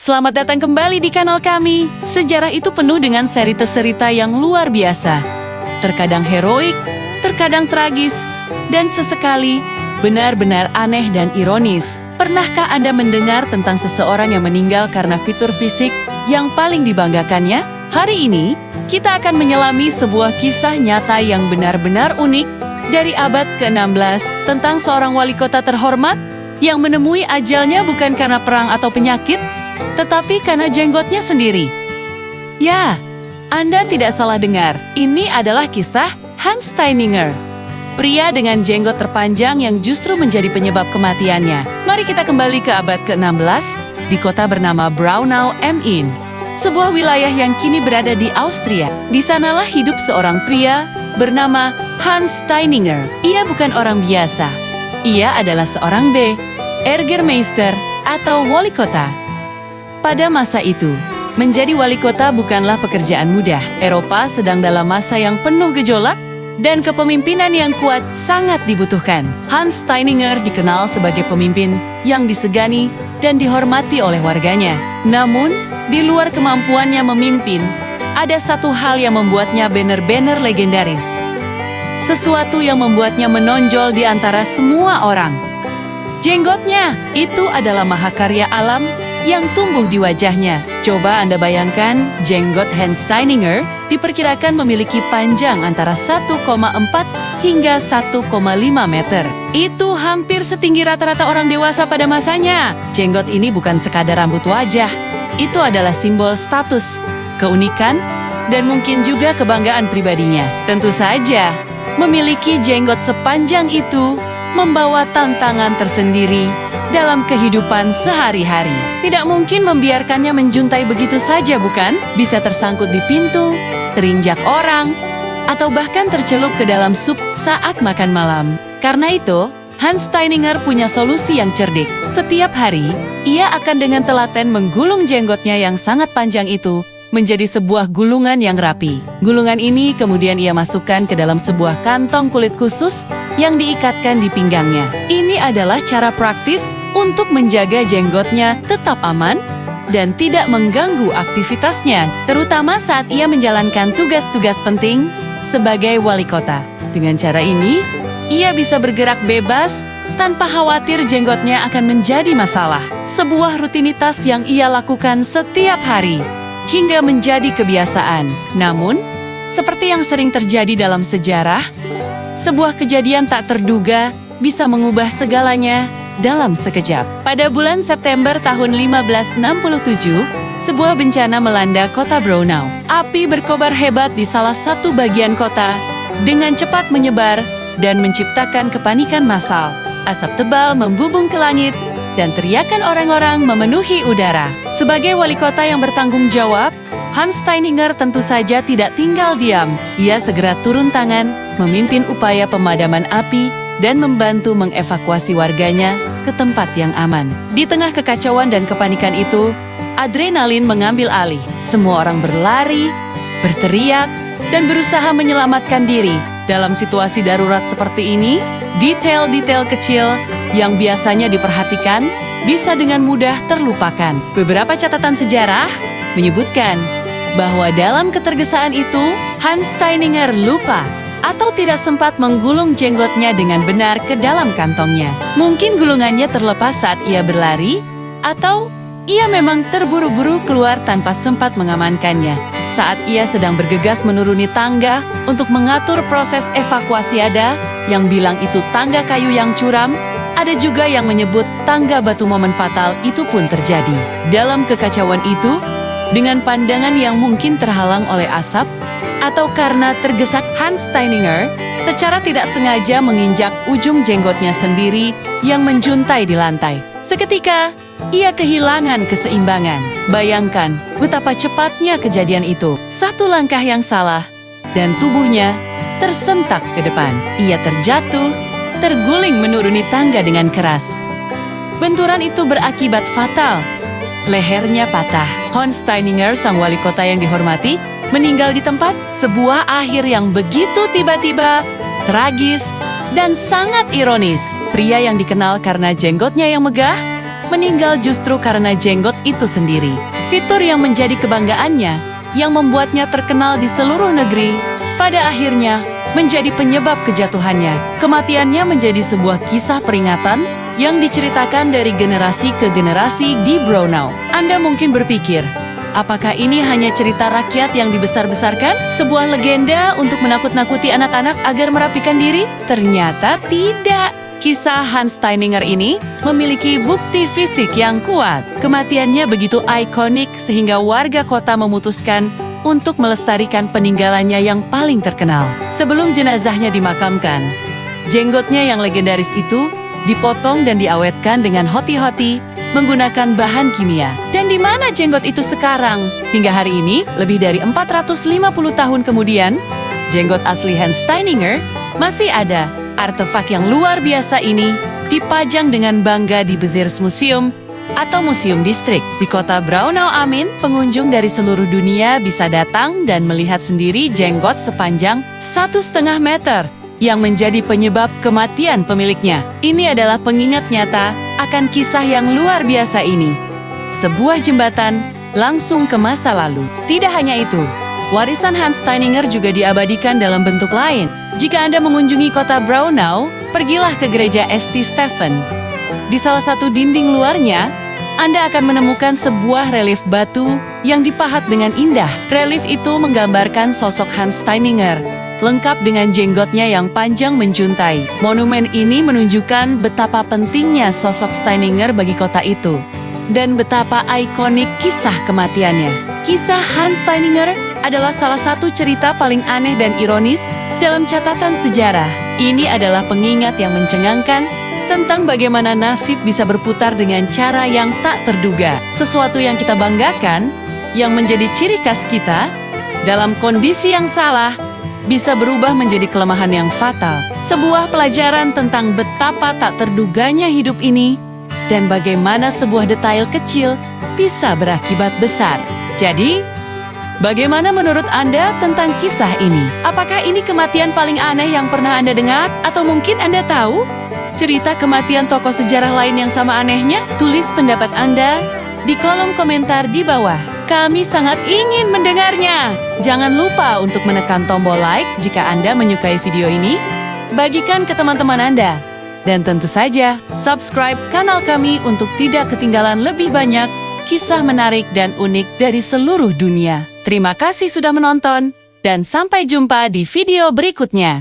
Selamat datang kembali di kanal kami. Sejarah itu penuh dengan seri cerita yang luar biasa. Terkadang heroik, terkadang tragis, dan sesekali benar-benar aneh dan ironis. Pernahkah Anda mendengar tentang seseorang yang meninggal karena fitur fisik yang paling dibanggakannya? Hari ini, kita akan menyelami sebuah kisah nyata yang benar-benar unik dari abad ke-16 tentang seorang wali kota terhormat yang menemui ajalnya bukan karena perang atau penyakit, tetapi karena jenggotnya sendiri. Ya, Anda tidak salah dengar. Ini adalah kisah Hans Steininger, pria dengan jenggot terpanjang yang justru menjadi penyebab kematiannya. Mari kita kembali ke abad ke-16 di kota bernama Braunau am Inn, sebuah wilayah yang kini berada di Austria. Di sanalah hidup seorang pria bernama Hans Steininger. Ia bukan orang biasa. Ia adalah seorang Bürgermeister atau wali kota. Pada masa itu, menjadi wali kota bukanlah pekerjaan mudah. Eropa sedang dalam masa yang penuh gejolak dan kepemimpinan yang kuat sangat dibutuhkan. Hans Steininger dikenal sebagai pemimpin yang disegani dan dihormati oleh warganya. Namun, di luar kemampuannya memimpin, ada satu hal yang membuatnya benar-benar legendaris. Sesuatu yang membuatnya menonjol di antara semua orang. Jenggotnya, itu adalah mahakarya alam yang tumbuh di wajahnya. Coba Anda bayangkan, jenggot Hans Steininger diperkirakan memiliki panjang antara 1,4 hingga 1,5 meter. Itu hampir setinggi rata-rata orang dewasa pada masanya. Jenggot ini bukan sekadar rambut wajah. Itu adalah simbol status, keunikan, dan mungkin juga kebanggaan pribadinya. Tentu saja, memiliki jenggot sepanjang itu membawa tantangan tersendiri dalam kehidupan sehari-hari. Tidak mungkin membiarkannya menjuntai begitu saja, bukan? Bisa tersangkut di pintu, terinjak orang, atau bahkan tercelup ke dalam sup saat makan malam. Karena itu, Hans Steininger punya solusi yang cerdik. Setiap hari, ia akan dengan telaten menggulung jenggotnya yang sangat panjang itu menjadi sebuah gulungan yang rapi. Gulungan ini kemudian ia masukkan ke dalam sebuah kantong kulit khusus yang diikatkan di pinggangnya. Ini adalah cara praktis untuk menjaga jenggotnya tetap aman dan tidak mengganggu aktivitasnya, terutama saat ia menjalankan tugas-tugas penting sebagai wali kota. Dengan cara ini, ia bisa bergerak bebas tanpa khawatir jenggotnya akan menjadi masalah. Sebuah rutinitas yang ia lakukan setiap hari hingga menjadi kebiasaan. Namun, seperti yang sering terjadi dalam sejarah, sebuah kejadian tak terduga bisa mengubah segalanya dalam sekejap. Pada bulan September tahun 1567, sebuah bencana melanda kota Braunau. Api berkobar hebat di salah satu bagian kota dengan cepat menyebar dan menciptakan kepanikan massal. Asap tebal membubung ke langit dan teriakan orang-orang memenuhi udara. Sebagai wali kota yang bertanggung jawab, Hans Steininger tentu saja tidak tinggal diam. Ia segera turun tangan, memimpin upaya pemadaman api, dan membantu mengevakuasi warganya ke tempat yang aman. Di tengah kekacauan dan kepanikan itu, adrenalin mengambil alih. Semua orang berlari, berteriak, dan berusaha menyelamatkan diri. Dalam situasi darurat seperti ini, detail-detail kecil yang biasanya diperhatikan bisa dengan mudah terlupakan. Beberapa catatan sejarah menyebutkan bahwa dalam ketergesaan itu, Hans Steininger lupa atau tidak sempat menggulung jenggotnya dengan benar ke dalam kantongnya. Mungkin gulungannya terlepas saat ia berlari, atau ia memang terburu-buru keluar tanpa sempat mengamankannya. Saat ia sedang bergegas menuruni tangga untuk mengatur proses evakuasi, ada yang bilang itu tangga kayu yang curam, ada juga yang menyebut tangga batu. Momen fatal itu pun terjadi. Dalam kekacauan itu, dengan pandangan yang mungkin terhalang oleh asap, atau karena tergesak, Hans Steininger secara tidak sengaja menginjak ujung jenggotnya sendiri yang menjuntai di lantai. Seketika, ia kehilangan keseimbangan. Bayangkan betapa cepatnya kejadian itu. Satu langkah yang salah, dan tubuhnya tersentak ke depan. Ia terjatuh, terguling menuruni tangga dengan keras. Benturan itu berakibat fatal. Lehernya patah. Hans Steininger, sang wali kota yang dihormati, meninggal di tempat. Sebuah akhir yang begitu tiba-tiba, tragis, dan sangat ironis. Pria yang dikenal karena jenggotnya yang megah meninggal justru karena jenggot itu sendiri. Fitur yang menjadi kebanggaannya, yang membuatnya terkenal di seluruh negeri, pada akhirnya menjadi penyebab kejatuhannya. Kematiannya menjadi sebuah kisah peringatan yang diceritakan dari generasi ke generasi di Braunau. Anda mungkin berpikir, apakah ini hanya cerita rakyat yang dibesar-besarkan? Sebuah legenda untuk menakut-nakuti anak-anak agar merapikan diri? Ternyata tidak. Kisah Hans Steininger ini memiliki bukti fisik yang kuat. Kematiannya begitu ikonik sehingga warga kota memutuskan untuk melestarikan peninggalannya yang paling terkenal. Sebelum jenazahnya dimakamkan, jenggotnya yang legendaris itu dipotong dan diawetkan dengan hoti-hoti menggunakan bahan kimia. Dan di mana jenggot itu sekarang? Hingga hari ini, lebih dari 450 tahun kemudian, jenggot asli Hans Steininger masih ada. Artefak yang luar biasa ini dipajang dengan bangga di Beziers Museum atau Museum Distrik. Di kota Braunau am Main, pengunjung dari seluruh dunia bisa datang dan melihat sendiri jenggot sepanjang 1,5 meter yang menjadi penyebab kematian pemiliknya. Ini adalah pengingat nyata akan kisah yang luar biasa ini. Sebuah jembatan langsung ke masa lalu. Tidak hanya itu, warisan Hans Steininger juga diabadikan dalam bentuk lain. Jika Anda mengunjungi kota Braunau, pergilah ke gereja St. Stephen. Di salah satu dinding luarnya, Anda akan menemukan sebuah relief batu yang dipahat dengan indah. Relief itu menggambarkan sosok Hans Steininger, lengkap dengan jenggotnya yang panjang menjuntai. Monumen ini menunjukkan betapa pentingnya sosok Steininger bagi kota itu, dan betapa ikonik kisah kematiannya. Kisah Hans Steininger adalah salah satu cerita paling aneh dan ironis dalam catatan sejarah. Ini adalah pengingat yang mencengangkan tentang bagaimana nasib bisa berputar dengan cara yang tak terduga. Sesuatu yang kita banggakan, yang menjadi ciri khas kita, dalam kondisi yang salah, bisa berubah menjadi kelemahan yang fatal. Sebuah pelajaran tentang betapa tak terduganya hidup ini, dan bagaimana sebuah detail kecil bisa berakibat besar. Jadi, bagaimana menurut Anda tentang kisah ini? Apakah ini kematian paling aneh yang pernah Anda dengar? Atau mungkin Anda tahu cerita kematian tokoh sejarah lain yang sama anehnya? Tulis pendapat Anda di kolom komentar di bawah. Kami sangat ingin mendengarnya. Jangan lupa untuk menekan tombol like jika Anda menyukai video ini. Bagikan ke teman-teman Anda. Dan tentu saja, subscribe kanal kami untuk tidak ketinggalan lebih banyak kisah menarik dan unik dari seluruh dunia. Terima kasih sudah menonton, dan sampai jumpa di video berikutnya.